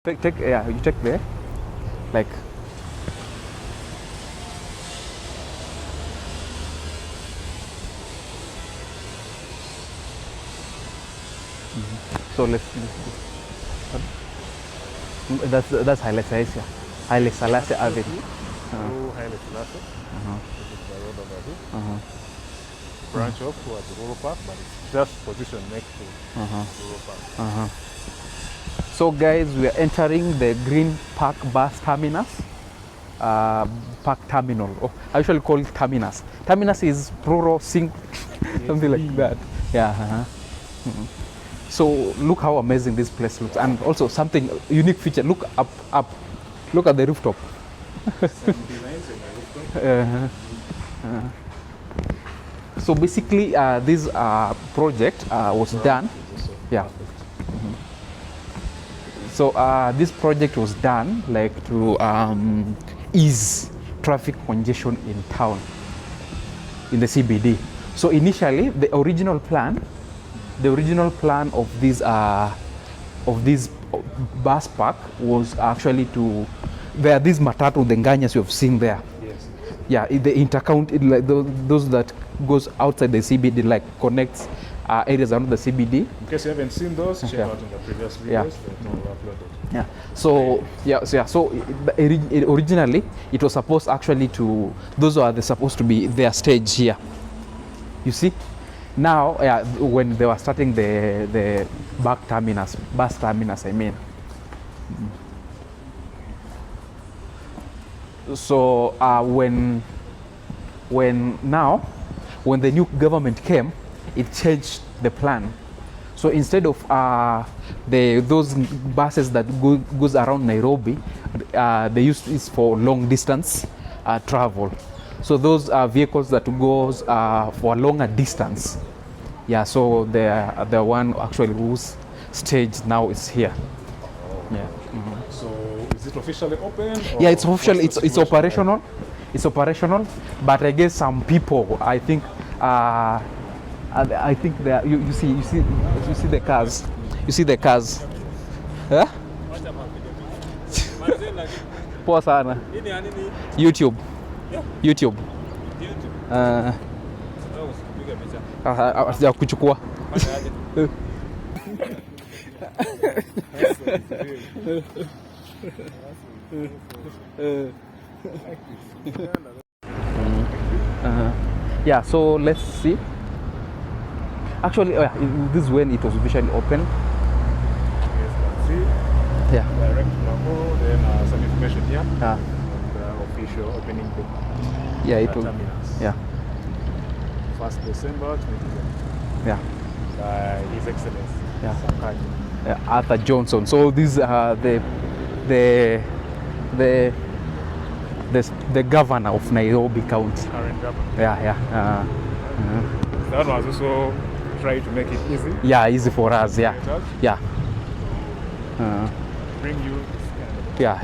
Yeah, you take there, like. So let's that's 𝖕𝖆𝖆𝖈𝖊𝖆 𝖕𝖆. 𝖕𝖆𝖆𝖈𝖆. This is the road over here. Branch off towards the rural park, but it's just positioned next to the rural park. So guys, we are entering the Green Park bus terminus. Park terminal. Oh, I usually call it terminus. Terminus is plural, something like that. Yeah. So look how amazing this place looks, and also something unique feature. Look up. Look at the rooftop. So basically, this project was done. Yeah. So this project was done like to ease traffic congestion in town, in the CBD. So initially, the original plan of this bus park was actually to, there are these matatu, the nganyas you have seen there. Yes. Yeah, the intercount, like those that goes outside the CBD, like connects areas around the CBD. In case you haven't seen those, check out in the previous videos that were uploaded. Yeah. So originally it was supposed actually to, those are supposed to be their stage here. You see, now when they were starting the bus terminus, I mean. So when the new government came, it changed the plan. So instead of those buses that goes around Nairobi, they use is for long distance travel. So those are vehicles that goes for a longer distance. Yeah. So the one actually whose stage now is here. Yeah. So is it officially open? Yeah, it's official. It's operational. Like? It's operational, but I guess some people, I think that you see the cars. You see the cars. Huh? Poa sana. YouTube. Sija kuchukua. Yeah, so let's see. Actually, this is when it was officially open. Yes, let's see. Yeah. Direct logo, then some information here. And the official opening date. Yeah, it will. Terminus. Yeah. 1st December 2020. Yeah. By His Excellency. Yeah. Arthur Johnson. So these are the governor of Nairobi County. Current government. Yeah. That was also try to make it easy. Yeah, easy for us. Yeah. Yeah. Bring you this kind of. Yeah.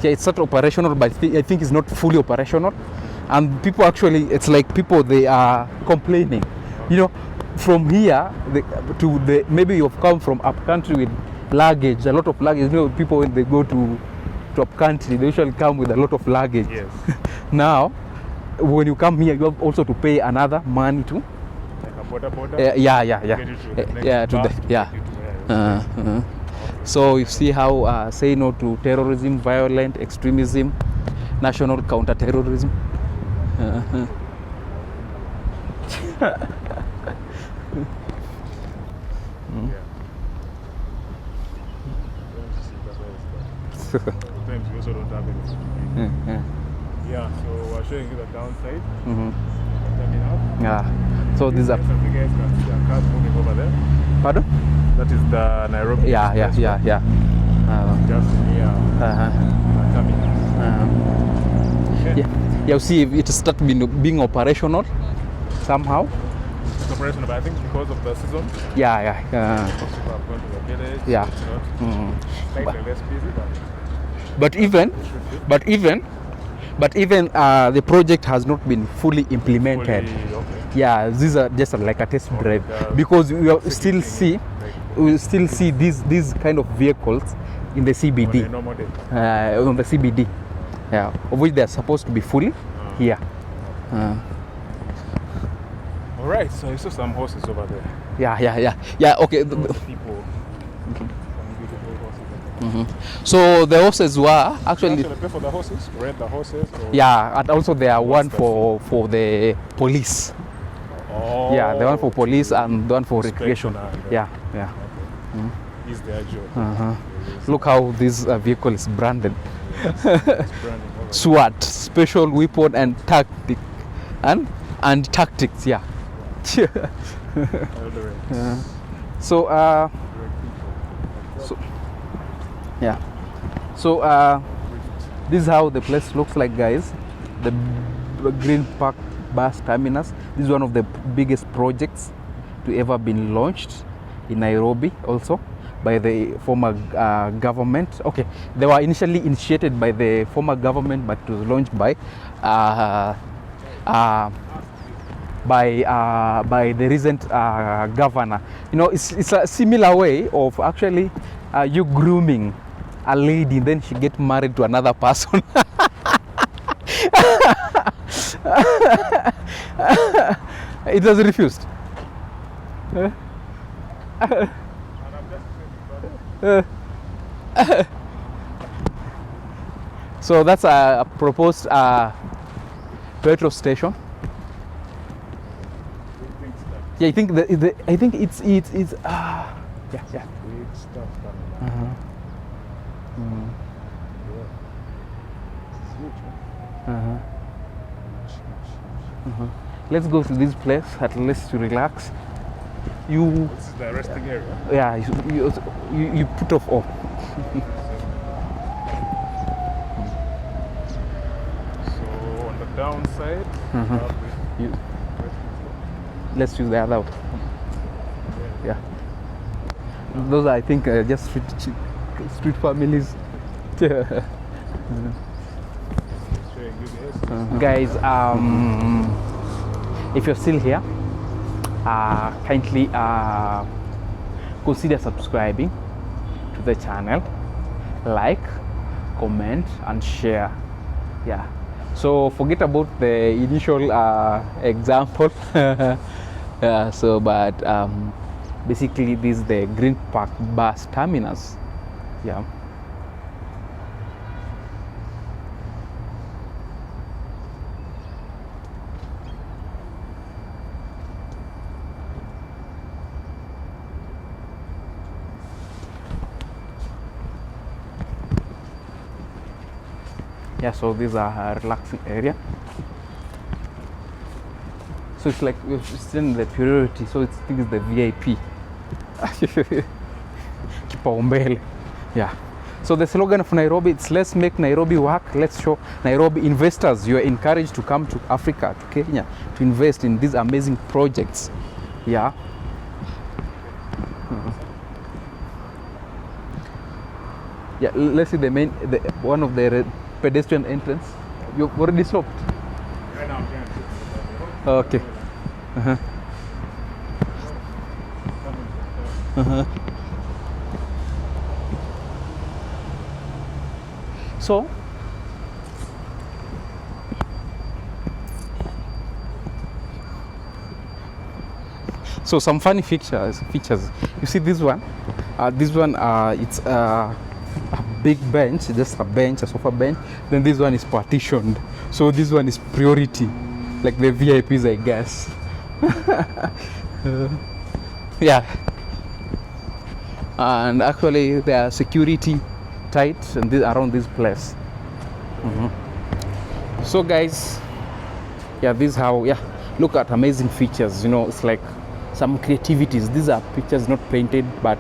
Yeah, it's not operational, but I think it's not fully operational. And people actually, it's like people, they are complaining. You know, from here to maybe you've come from up country with luggage, a lot of luggage. You know, people when they go to up country, they usually come with a lot of luggage. Yes. Now, when you come here, you have also to pay another money too. Like a border. So you see how say no to terrorism, violent extremism, national counter-terrorism. Sometimes we also don't have anything. Yeah, so we're showing you the downside. Yeah. So these are. You guys can see the cars moving over there. Pardon? That is the Nairobi. Yeah. Just near terminus. Yeah. You see, it start being operational somehow. It's operational, but I think because of the season. Yeah. People are going to the village. Yeah. It's not slightly less busy, but even the project has not been fully implemented. Okay. Yeah, these are just like a test drive because we still see we'll still see these kind of vehicles in the CBD. On a normal day. On the CBD, yeah, of which they're supposed to be fully here. All right, so you saw some horses over there. Yeah. Okay. People. So the horses were actually. You pay for the horses, rent the horses. Or Yeah, and also there are one for the police. oh, Yeah, the one for police and the one for recreation. Inspection and, Yeah. Okay. 𝖕𝖆𝖆𝖐. Look how this vehicle is branded. It's branding over SWAT, Special Weapon and Tactic, and Tactics. Yeah. there. Eldoret. So yeah. So this is how the place looks like, guys. The Green Park bus terminus. This is one of the biggest projects to ever been launched in Nairobi, also by the former government. Okay, they were initially initiated by the former government, but it was launched by the recent governor. You know, it's a similar way of actually you grooming a lady, then she get married to another person. It was refused. So that's a proposed petrol station. Yeah, I think I think it's yeah. Big stuff coming out. Let's go to this place at least to relax. This is the resting area. Yeah, you put off all. So on the downside, Let's use the other one. Yeah. Those are, I think, just street families. Guys, if you're still here, kindly consider subscribing to the channel, like, comment and share. Yeah, so forget about the initial example. But basically this is the Green Park bus terminus. Yeah. Yeah, so these are a relaxing area. So it's like we're still in the priority, so it's, I think it's the VIP. 𝖕𝖆𝖆𝖆𝖈𝖍. Yeah. So the slogan of Nairobi, it's let's make Nairobi work. Let's show Nairobi investors you are encouraged to come to Africa, to Kenya, to invest in these amazing projects. Yeah. Yeah, let's see the main, one of the pedestrian entrance. You've already stopped? Right now, Okay. So some funny features. You see this one? It's a big bench, just a bench, a sofa bench. Then this one is partitioned. So this one is priority, like the VIPs, I guess. Yeah. And actually, there are security tight and around this place. So guys, yeah, this is how. Yeah, look at amazing features. You know, it's like some creativities. These are pictures not painted, but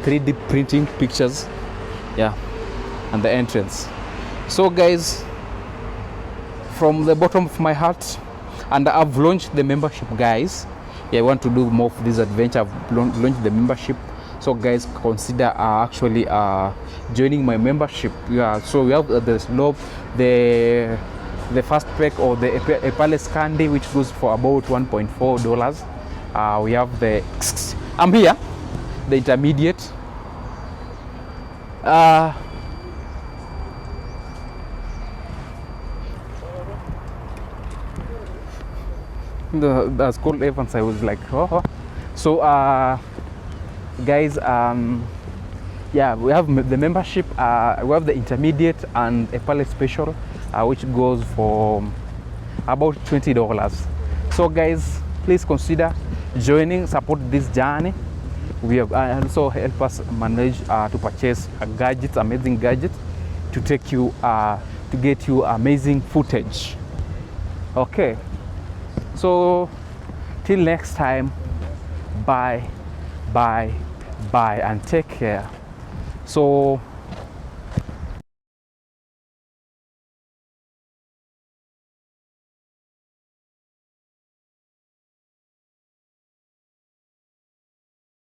3D printing pictures. Yeah, and the entrance. So guys, from the bottom of my heart, and I've launched the membership, guys. Yeah, I want to do more of this adventure. I've launched the membership, so guys, consider actually joining my membership. Yeah, so we have the first pack, or the 𝖕𝖆𝖆𝖐𝖚𝖚, which goes for about $1.4. We have the I'm here, the intermediate. That's called Evans. I was like, oh. So guys, yeah, we have the membership, we have the intermediate and a palette special, which goes for about $20. So guys, please consider joining, support this journey. We have also help us manage to purchase gadgets, amazing gadgets, to take you to get you amazing footage. Okay, so till next time, bye and take care. So